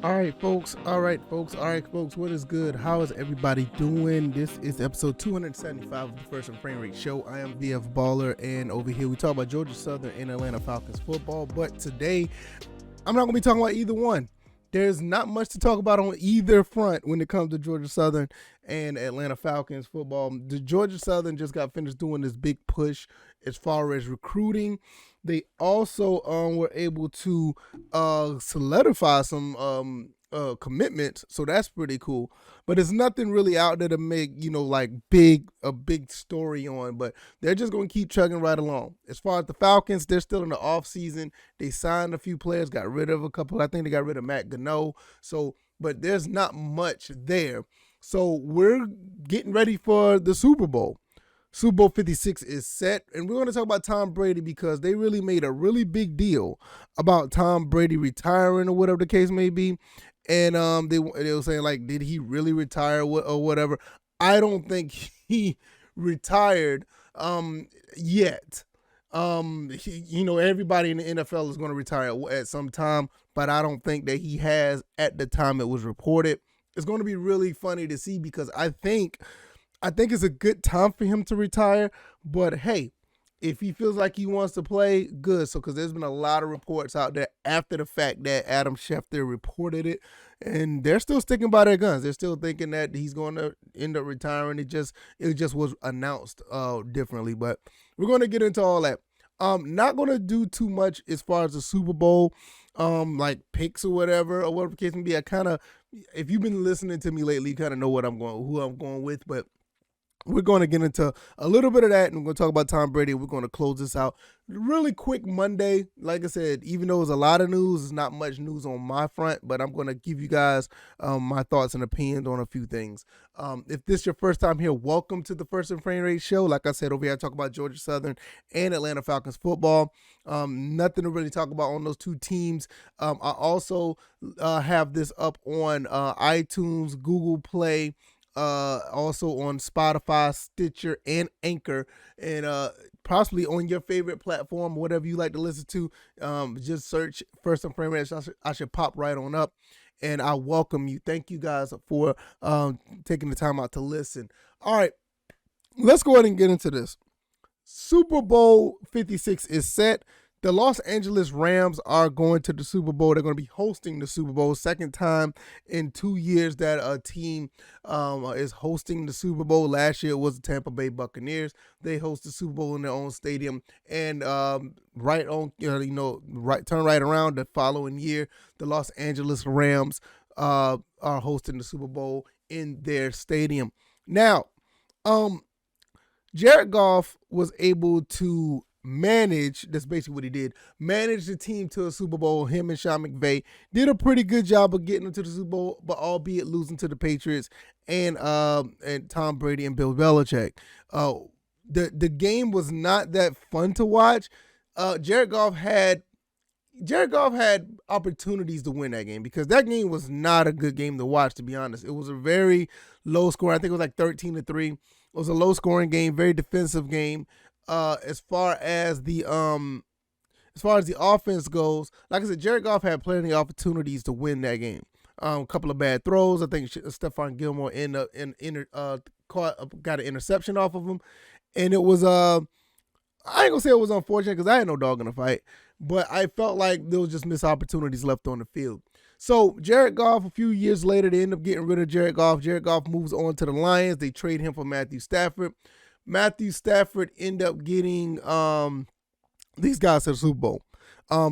All right, folks. What is good? How is everybody doing? This is episode 275 of the First and Frame Rate Show. I am VF Baller, and over here we talk about Georgia Southern and Atlanta Falcons football. But today, I'm not going to be talking about either one. There's not much to talk about on either front when it comes to Georgia Southern and Atlanta Falcons football. The Georgia Southern just got finished doing this big push as far as recruiting. They also were able to solidify some commitments, so that's pretty cool. But there's nothing really out there to make like a big story on. But they're just going to keep chugging right along. As far as the Falcons, they're still in the off season. They signed a few players, got rid of a couple. I think they got rid of Matt Gano. But there's not much there. So we're getting ready for the Super Bowl. Super Bowl 56 is set, and we're going to talk about Tom Brady because they really made a really big deal about Tom Brady retiring or whatever the case may be. And they were saying, like, did he really retire or whatever? I don't think he retired yet. Everybody in the NFL is going to retire at some time, but I don't think that he has at the time it was reported. It's going to be really funny to see because I think it's a good time for him to retire, but hey, if he feels like he wants to play, good. So, because there's been a lot of reports out there after the fact that Adam Schefter reported it, and they're still sticking by their guns. They're still thinking that he's going to end up retiring. It just was announced differently, but we're going to get into all that. Not going to do too much as far as the Super Bowl, like picks or whatever the case may be. If you've been listening to me lately, you kind of know who I'm going with, but we're going to get into a little bit of that, and we're going to talk about Tom Brady. We're going to close this out. Really quick Monday. Like I said, even though there's a lot of news, there's not much news on my front, but I'm going to give you guys my thoughts and opinions on a few things. If this is your first time here, welcome to the First and Frame Rate Show. Like I said, over here I talk about Georgia Southern and Atlanta Falcons football. Nothing to really talk about on those two teams. I also have this up on iTunes, Google Play, also on Spotify, Stitcher, and Anchor, and possibly on your favorite platform, whatever you like to listen to. Just search First and Frame Rate. I should pop right on up, and I welcome you. Thank you guys for taking the time out to listen. All right, let's go ahead and get into this. Super Bowl 56 is set. The Los Angeles Rams are going to the Super Bowl. They're going to be hosting the Super Bowl. Second time in 2 years that a team is hosting the Super Bowl. Last year it was the Tampa Bay Buccaneers. They host the Super Bowl in their own stadium. And turn right around the following year, the Los Angeles Rams are hosting the Super Bowl in their stadium. Now, Jared Goff was able to that's basically what he did, manage the team to a Super Bowl. Him and Sean McVay did a pretty good job of getting them to the Super Bowl, but albeit losing to the Patriots and Tom Brady and Bill Belichick. The game was not that fun to watch. Jared Goff had opportunities to win that game because that game was not a good game to watch, to be honest. It was a very low score. I think it was like 13-3. It was a low scoring game, very defensive game. As far as the offense goes, like I said, Jared Goff had plenty of opportunities to win that game. A couple of bad throws. I think Stephon Gilmore got an interception off of him, and it was I ain't gonna say it was unfortunate because I had no dog in the fight, but I felt like there was just missed opportunities left on the field. So Jared Goff, a few years later, they end up getting rid of Jared Goff. Jared Goff moves on to the Lions. They trade him for Matthew Stafford. Matthew Stafford ended up getting these guys to the Super Bowl,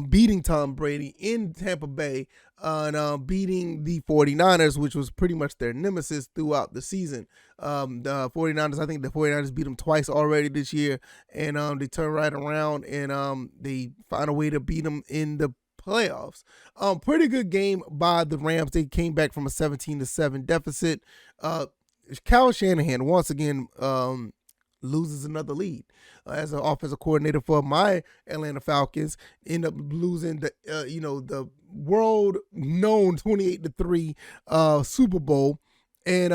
beating Tom Brady in Tampa Bay, and beating the 49ers, which was pretty much their nemesis throughout the season. The 49ers, I think the 49ers beat them twice already this year, and they turn right around and they find a way to beat them in the playoffs. Pretty good game by the Rams. They came back from a 17-7 deficit. Kyle Shanahan once again loses another lead as an offensive coordinator for my Atlanta Falcons. End up losing the world-known 28-3 Super Bowl, and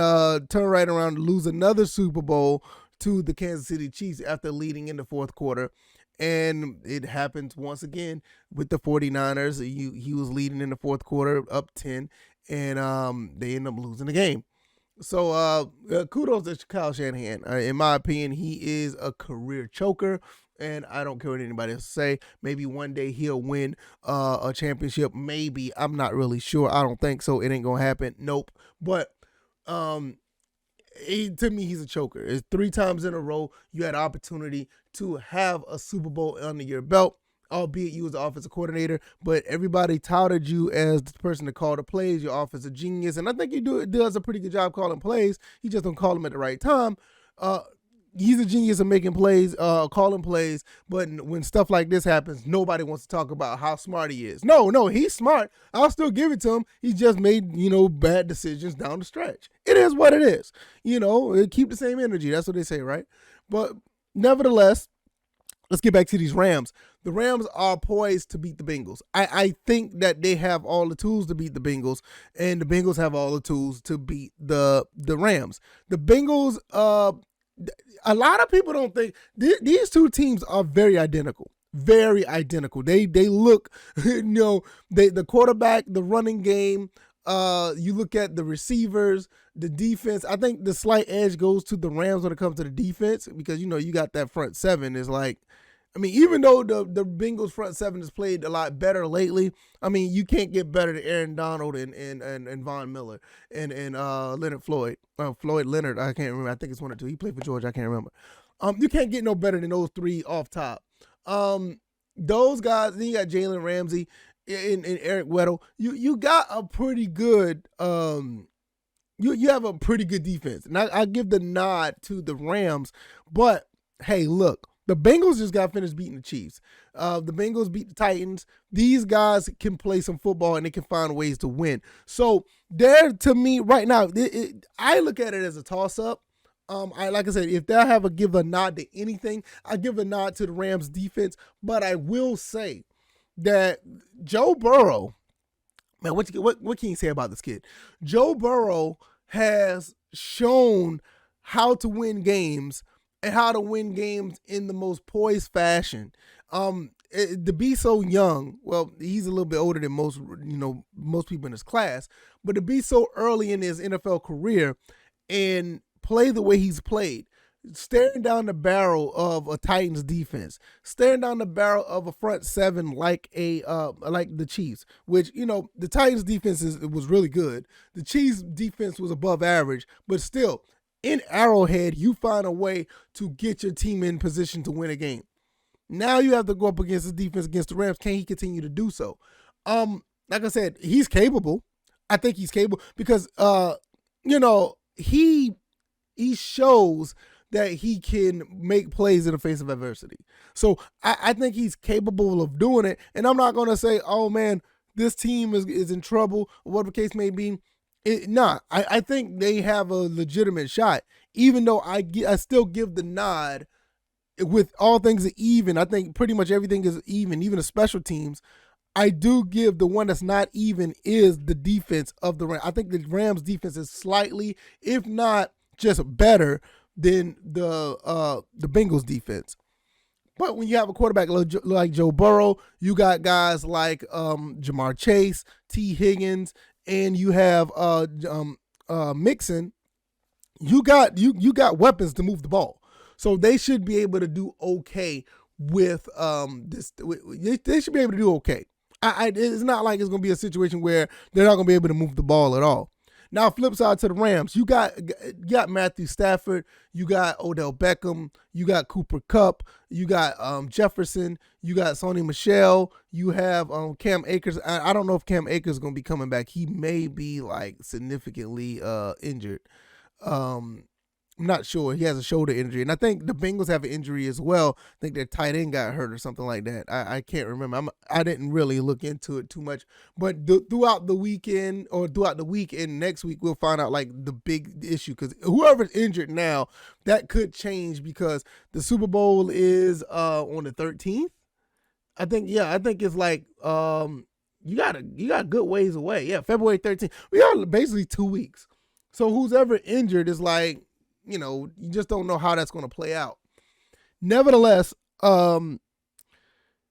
turn right around and lose another Super Bowl to the Kansas City Chiefs after leading in the fourth quarter. And it happens once again with the 49ers. He was leading in the fourth quarter up 10, and they end up losing the game. So kudos to Kyle Shanahan. In my opinion, he is a career choker, and I don't care what anybody else say. Maybe one day he'll win a championship. Maybe. I'm not really sure. I don't think so. It ain't going to happen. Nope. But to me, he's a choker. It's 3 times in a row you had opportunity to have a Super Bowl under your belt, albeit you was the offensive coordinator, but everybody touted you as the person to call the plays, your offensive genius, and I think he does a pretty good job calling plays. He just don't call them at the right time. He's a genius of making plays, calling plays, but when stuff like this happens, nobody wants to talk about how smart he is. No, he's smart. I'll still give it to him. He just made, bad decisions down the stretch. It is what it is. Keep the same energy. That's what they say, right? But nevertheless, let's get back to these Rams. The Rams are poised to beat the Bengals. I think that they have all the tools to beat the Bengals, and the Bengals have all the tools to beat the Rams. The Bengals, a lot of people don't think these two teams are very identical. Very identical. They look, the quarterback, the running game. You look at the receivers, the defense. I think the slight edge goes to the Rams when it comes to the defense because you got that front seven is like. Even though the Bengals front seven has played a lot better lately, you can't get better than Aaron Donald and Von Miller and Leonard Floyd. Floyd Leonard, I can't remember. I think it's 1 or 2. He played for Georgia. I can't remember. You can't get no better than those 3 off top. Those guys, then you got Jalen Ramsey and Eric Weddle. You got a pretty good you have a pretty good defense. And I give the nod to the Rams, but hey, look. The Bengals just got finished beating the Chiefs. The Bengals beat the Titans. These guys can play some football and they can find ways to win. So there, to me, right now, I look at it as a toss-up. Like I said, if I have to give a nod to anything, I give a nod to the Rams defense. But I will say that Joe Burrow, man, what can you say about this kid? Joe Burrow has shown how to win games and how to win games in the most poised fashion. To be so young, well, he's a little bit older than most people in his class, but to be so early in his NFL career and play the way he's played, staring down the barrel of a Titans defense, staring down the barrel of a front seven like the Chiefs, which, the Titans defense was really good. The Chiefs defense was above average, but still, in Arrowhead, you find a way to get your team in position to win a game. Now you have to go up against the defense against the Rams. Can he continue to do so? Like I said, he's capable. I think he's capable because, he shows that he can make plays in the face of adversity. So I think he's capable of doing it. And I'm not going to say, oh, man, this team is in trouble or whatever the case may be. I think they have a legitimate shot, even though I still give the nod with all things even. I think pretty much everything is even the special teams. I do give the one that's not even is the defense of the Rams. I think the Rams defense is slightly, if not just better than the Bengals defense. But when you have a quarterback like Joe Burrow, you got guys like Jamar Chase, T. Higgins, and you have Mixon, you got weapons to move the ball. So they should be able to do okay with this. They should be able to do okay. It's not like it's going to be a situation where they're not going to be able to move the ball at all. Now, flip side to the Rams, you got Matthew Stafford, you got Odell Beckham, you got Cooper Kupp, you got Jefferson, you got Sony Michel, you have Cam Akers. I don't know if Cam Akers is going to be coming back. He may be significantly injured. I'm not sure. He has a shoulder injury. And I think the Bengals have an injury as well. I think their tight end got hurt or something like that. I can't remember. I didn't really look into it too much. But throughout the weekend or throughout the week and next week, we'll find out the big issue. Because whoever's injured now, that could change because the Super Bowl is on the 13th. I think it's you got a good ways away. Yeah, February 13th. We got basically 2 weeks. So who's ever injured is you just don't know how that's going to play out. Nevertheless,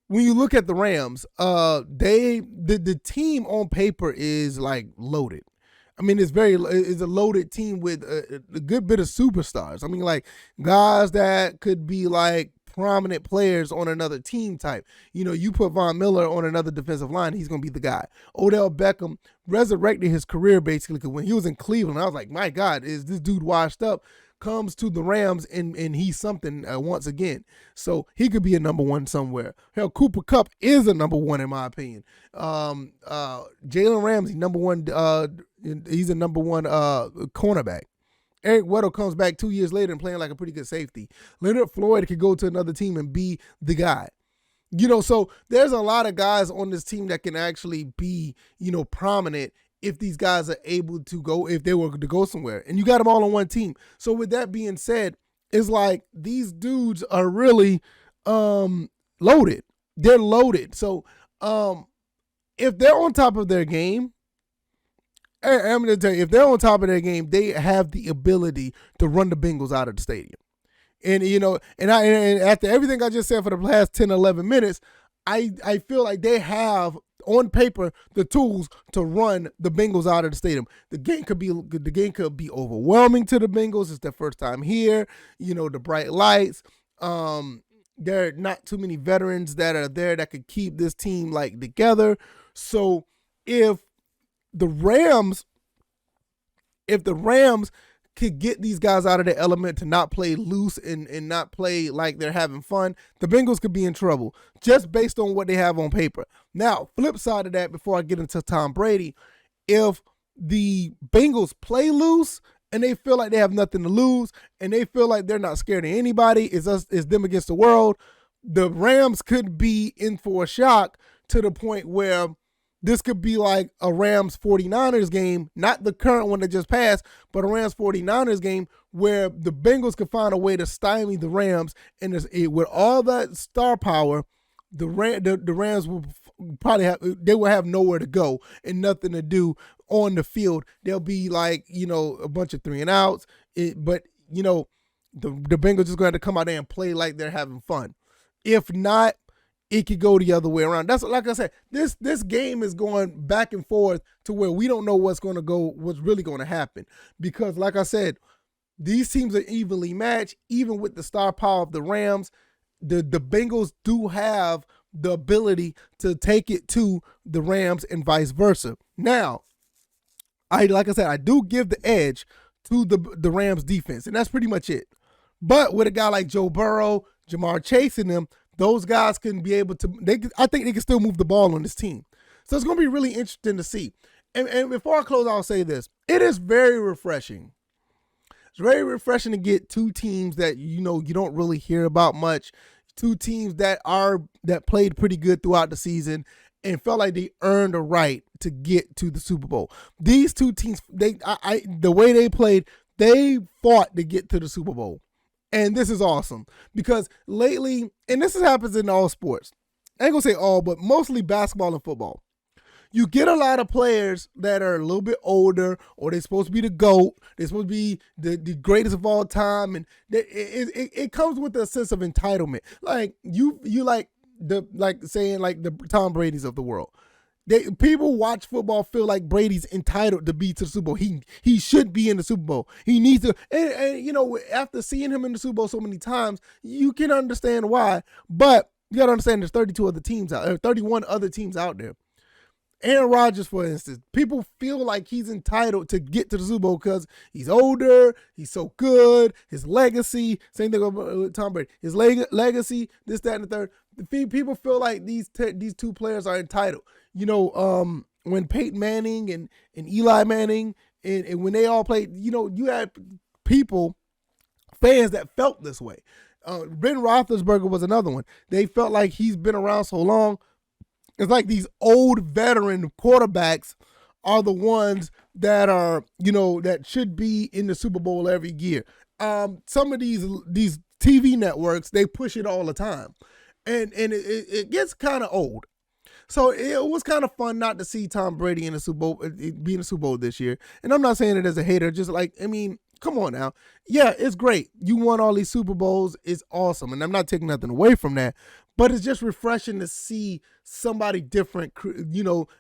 when you look at the Rams, the team on paper is like loaded. I mean, it's a loaded team with a good bit of superstars. I mean, like guys that could be like prominent players on another team type. You put Von Miller on another defensive line, he's going to be the guy. Odell Beckham resurrected his career basically because when he was in Cleveland, I was like, my God, is this dude washed up? Comes to the Rams and he's something once again. So he could be a number one somewhere. Hell, Cooper Kupp is a number one in my opinion. Jalen Ramsey, number one. He's a number one cornerback. Eric Weddle comes back 2 years later and playing like a pretty good safety. Leonard Floyd could go to another team and be the guy. So there's a lot of guys on this team that can actually be, prominent if these guys are able to go, if they were to go somewhere. And you got them all on one team. So with that being said, it's like these dudes are really loaded. They're loaded. So if they're on top of their game, I'm going to tell you, if they're on top of their game, they have the ability to run the Bengals out of the stadium. And, and after everything I just said for the last 10, 11 minutes, I feel like they have, on paper, the tools to run the Bengals out of the stadium. The game could be overwhelming to the Bengals. It's their first time here. The bright lights. There are not too many veterans that are there that could keep this team like together. So if the Rams could get these guys out of their element to not play loose and not play like they're having fun, the Bengals could be in trouble just based on what they have on paper. Now, flip side of that, before I get into Tom Brady, if the Bengals play loose and they feel like they have nothing to lose and they feel like they're not scared of anybody, it's them against the world, the Rams could be in for a shock to the point where this could be like a Rams 49ers game, not the current one that just passed, but a Rams 49ers game where the Bengals could find a way to stymie the Rams. And with all that star power, the Rams will probably will have nowhere to go and nothing to do on the field. They'll be like, a bunch of 3 and outs. But the Bengals just going to come out there and play like they're having fun. If not, it could go the other way around. That's like I said, this game is going back and forth to where we don't know what's really going to happen. Because like I said, these teams are evenly matched. Even with the star power of the Rams, the Bengals do have the ability to take it to the Rams and vice versa. Now, like I said, I do give the edge to the Rams defense, and that's pretty much it. But with a guy like Joe Burrow, Jamar Chase and them, those guys can be able to, I think they can still move the ball on this team. So it's going to be really interesting to see. And before I close, I'll say this. It is very refreshing. It's very refreshing to get two teams that, you don't really hear about much. Two teams that played pretty good throughout the season and felt like they earned a right to get to the Super Bowl. These two teams, the way they played, they fought to get to the Super Bowl. And this is awesome because lately, and this happens in all sports, I ain't gonna say all, but mostly basketball and football. You get a lot of players that are a little bit older, or they're supposed to be the GOAT, they're supposed to be the greatest of all time, and it comes with a sense of entitlement. Like you like saying the Tom Brady's of the world. People watch football, feel like Brady's entitled to be to the Super Bowl. He should be in the Super Bowl. He needs to, and after seeing him in the Super Bowl so many times, you can understand why. But you got to understand there's 31 other teams out there. Aaron Rodgers, for instance, people feel like he's entitled to get to the Super Bowl because he's older, he's so good, his legacy, same thing with Tom Brady, his legacy, this, that, and the third. People feel like these two players are entitled. When Peyton Manning and Eli Manning and when they all played, you had fans that felt this way. Ben Roethlisberger was another one. They felt like he's been around so long. It's like these old veteran quarterbacks are the ones that are, that should be in the Super Bowl every year. Some of these TV networks, they push it all the time. And it gets kind of old. So it was kind of fun not to see Tom Brady in the Super Bowl, be in the Super Bowl this year. And I'm not saying it as a hater, just come on now. Yeah, it's great. You won all these Super Bowls. It's awesome. And I'm not taking nothing away from that. But it's just refreshing to see somebody different, and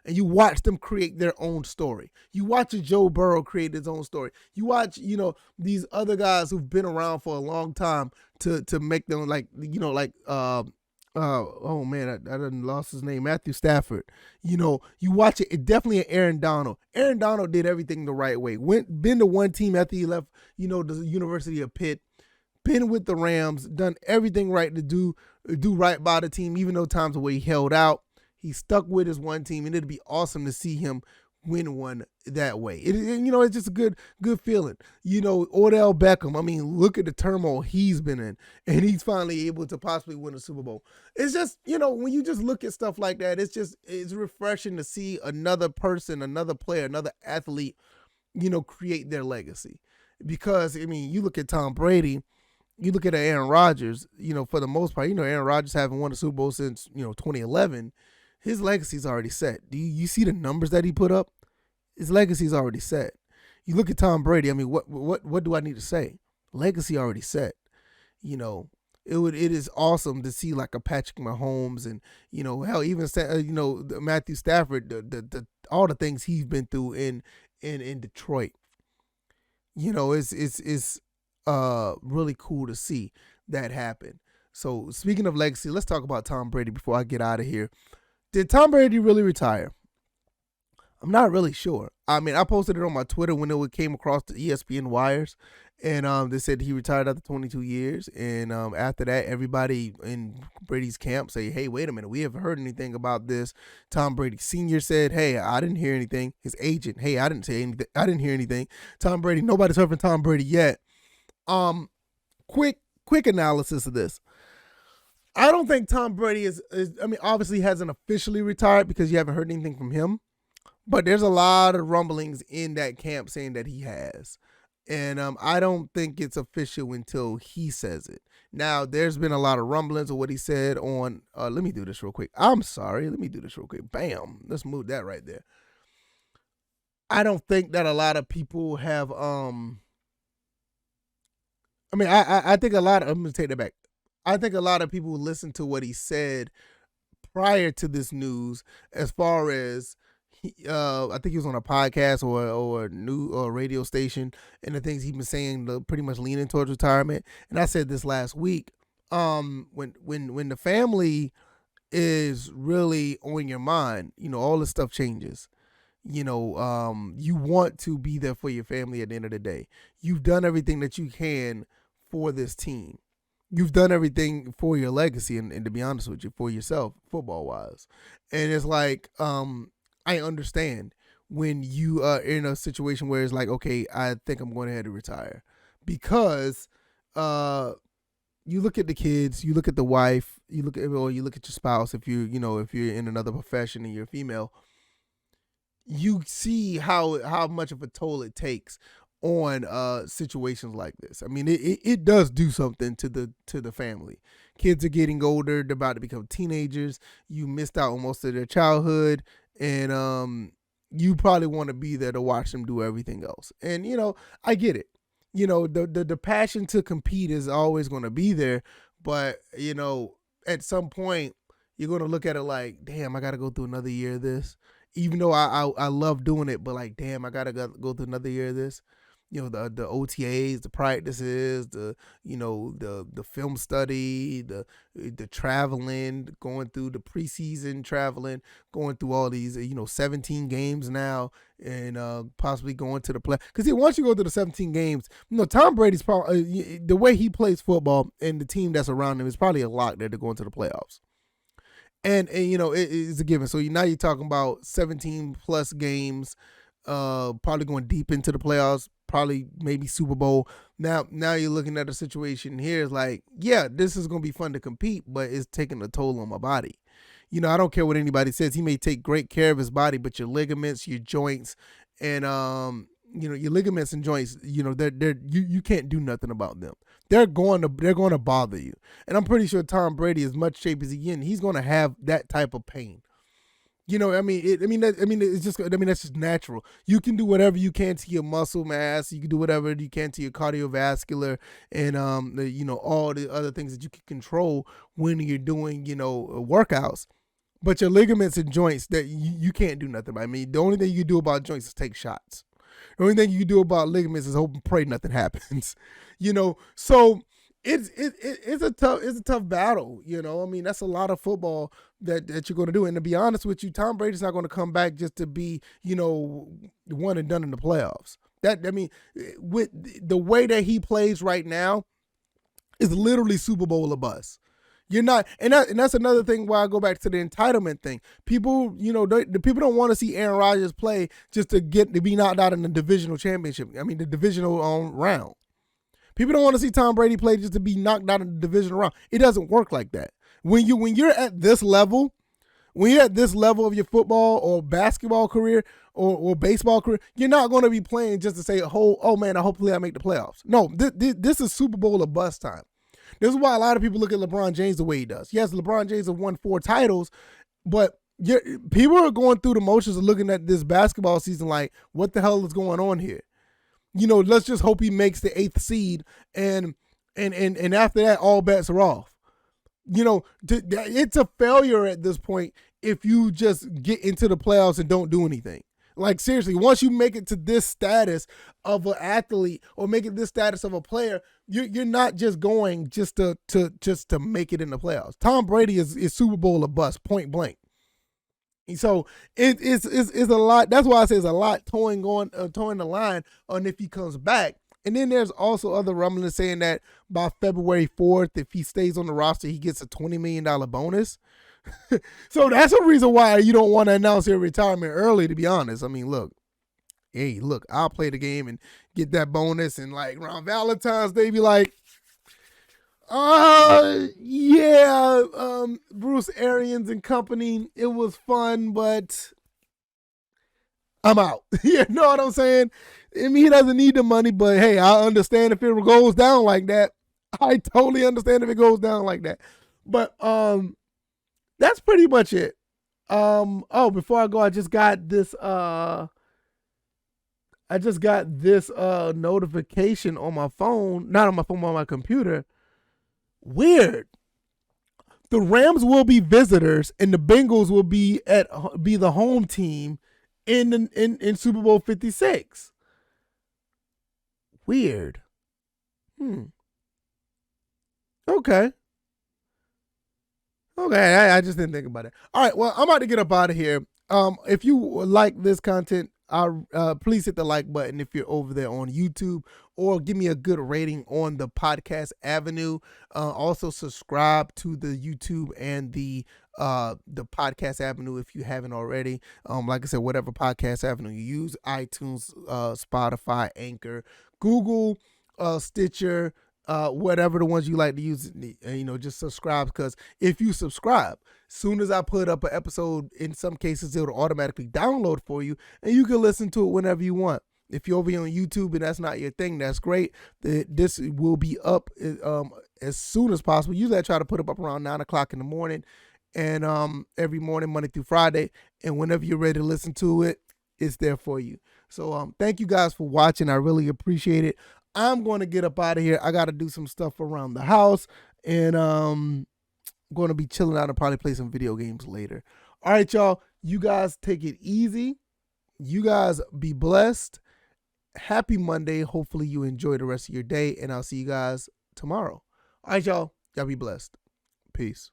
you watch them create their own story. You watch a Joe Burrow create his own story. You watch, these other guys who've been around for a long time to make them oh man, I done lost his name, Matthew Stafford. You watch it. It definitely Aaron Donald. Aaron Donald did everything the right way. Been to one team after he left, the University of Pitt. Been with the Rams, done everything right to do right by the team, even though times where he held out. He stuck with his one team, and it'd be awesome to see him win one that way. It's just a good feeling. Odell Beckham, I mean, look at the turmoil he's been in, and he's finally able to possibly win a Super Bowl. It's just, when you just look at stuff like that, it's refreshing to see another person, another player, another athlete, create their legacy. Because, I mean, you look at Tom Brady, you look at Aaron Rodgers, for the most part, Aaron Rodgers haven't won a Super Bowl since, 2011. His legacy's already set. Do you see the numbers that he put up? His legacy's already set. You look at Tom Brady, I mean, what do I need to say? Legacy already set. It is awesome to see like a Patrick Mahomes and, hell, even, Matthew Stafford, the all the things he's been through in Detroit. It's really cool to see that happen. So speaking of legacy, let's talk about Tom Brady before I get out of here. Did Tom Brady really retire? I'm not really sure. I mean, I posted it on my Twitter when it came across the ESPN wires, and they said he retired after 22 years. And after that, everybody in Brady's camp say, hey, wait a minute, we haven't heard anything about this. Tom Brady Sr. said, hey, I didn't hear anything. His agent, hey, I didn't say anything. I didn't hear anything. Tom Brady, nobody's heard from Tom Brady yet. Quick analysis of this. I don't think Tom Brady obviously hasn't officially retired because you haven't heard anything from him, but there's a lot of rumblings in that camp saying that he has. And I don't think it's official until he says it. Now, there's been a lot of rumblings of what he said on, let me do this real quick. I'm sorry. Let me do this real quick. Bam. Let's move that right there. I don't think that a lot of people have, I think I'm going to take that back. I think a lot of people listen to what he said prior to this news, as far as I think he was on a podcast or a radio station, and the things he's been saying pretty much leaning towards retirement. And I said this last week. When the family is really on your mind, all this stuff changes. You want to be there for your family at the end of the day. You've done everything that you can for this team. You've done everything for your legacy and to be honest with you, for yourself, football-wise. And it's like, I understand when you are in a situation where it's like, okay, I think I'm going ahead to retire. Because you look at the kids, you look at the wife, you look at your spouse if you're in another profession and you're female, you see how much of a toll it takes on situations like this. I mean, it does do something to the family. Kids are getting older, they're about to become teenagers. You missed out on most of their childhood, and you probably want to be there to watch them do everything else. And I get it. The passion to compete is always going to be there, but at some point you're going to look at it like, damn, I got to go through another year of this. Even though I love doing it, but like, damn, I got to go through another year of this. The OTAs, the practices, the film study, the traveling, going through the preseason traveling, going through all these 17 games now, and possibly going to the play. Because once you go to the 17 games, Tom Brady's probably the way he plays football and the team that's around him is probably a lock that they're going to the playoffs. And it's a given. So now you're talking about 17 plus games, probably going deep into the playoffs, probably maybe Super Bowl. Now you're looking at a situation here. It's like, yeah, this is going to be fun to compete, but it's taking a toll on my body. I don't care what anybody says. He may take great care of his body, but your ligaments, your joints, and your ligaments and joints, you can't do nothing about them. They're going to bother you. And I'm pretty sure Tom Brady, as much shape as he's in, he's going to have that type of pain. You know, it's just, that's just natural. You can do whatever you can to your muscle mass. You can do whatever you can to your cardiovascular and, all the other things that you can control when you're doing, workouts. But your ligaments and joints, that you can't do nothing about. I mean, the only thing you do about joints is take shots. The only thing you do about ligaments is hope and pray nothing happens. So it's a tough battle. That's a lot of football that you're going to do. And to be honest with you, Tom Brady's not going to come back just to be, one and done in the playoffs. With the way that he plays right now, is literally Super Bowl or bust. You're not, and that's another thing why I go back to the entitlement thing. People, the people don't want to see Aaron Rodgers play just to be knocked out in the divisional championship. The divisional round. People don't want to see Tom Brady play just to be knocked out in the divisional round. It doesn't work like that. When you're at this level, of your football or basketball career or baseball career, you're not going to be playing just to say, oh man, hopefully I make the playoffs. No, this is Super Bowl or bust time. This is why a lot of people look at LeBron James the way he does. Yes, LeBron James have won 4 titles, but people are going through the motions of looking at this basketball season like, what the hell is going on here? Let's just hope he makes the 8th seed, and after that, all bets are off. It's a failure at this point if you just get into the playoffs and don't do anything. Like, seriously, once you make it to this status of an athlete or make it this status of a player, you're not just going just to make it in the playoffs. Tom Brady is Super Bowl or bust, point blank. So it's a lot. That's why I say it's a lot towing the line on if he comes back. And then there's also other rumblings saying that by February 4th, if he stays on the roster, he gets a $20 million bonus. So that's a reason why you don't want to announce your retirement early, to be honest. Look, I'll play the game and get that bonus, and like around Valentine's Day, be like, Bruce Arians and company, it was fun, but I'm out. You know what I'm saying? He doesn't need the money, but hey, I understand if it goes down like that. I totally understand if it goes down like that. But that's pretty much it. Before I go, I just got this notification on my phone, not on my phone, on my computer. Weird. The Rams will be visitors and the Bengals will be the home team in Super Bowl 56. Weird. Okay. I just didn't think about it. All right, well, I'm about to get up out of here. If you like this content, please hit the like button if you're over there on YouTube, or give me a good rating on the podcast avenue. Also subscribe to the YouTube and the podcast avenue if you haven't already. Like I said, whatever podcast avenue you use, iTunes, Spotify, Anchor, Google, Stitcher, whatever the ones you like to use, just subscribe, because if you subscribe, soon as I put up an episode, in some cases it'll automatically download for you and you can listen to it whenever you want. If you're over here on YouTube and that's not your thing, that's great. This will be up as soon as possible. Usually I try to put it up around 9 o'clock in the morning, and every morning, Monday through Friday, and whenever you're ready to listen to it, it's there for you. So thank you guys for watching. I really appreciate it. I'm going to get up out of here. I got to do some stuff around the house, and I'm going to be chilling out and probably play some video games later. All right, y'all. You guys take it easy. You guys be blessed. Happy Monday. Hopefully you enjoy the rest of your day, and I'll see you guys tomorrow. All right, y'all. Y'all be blessed. Peace.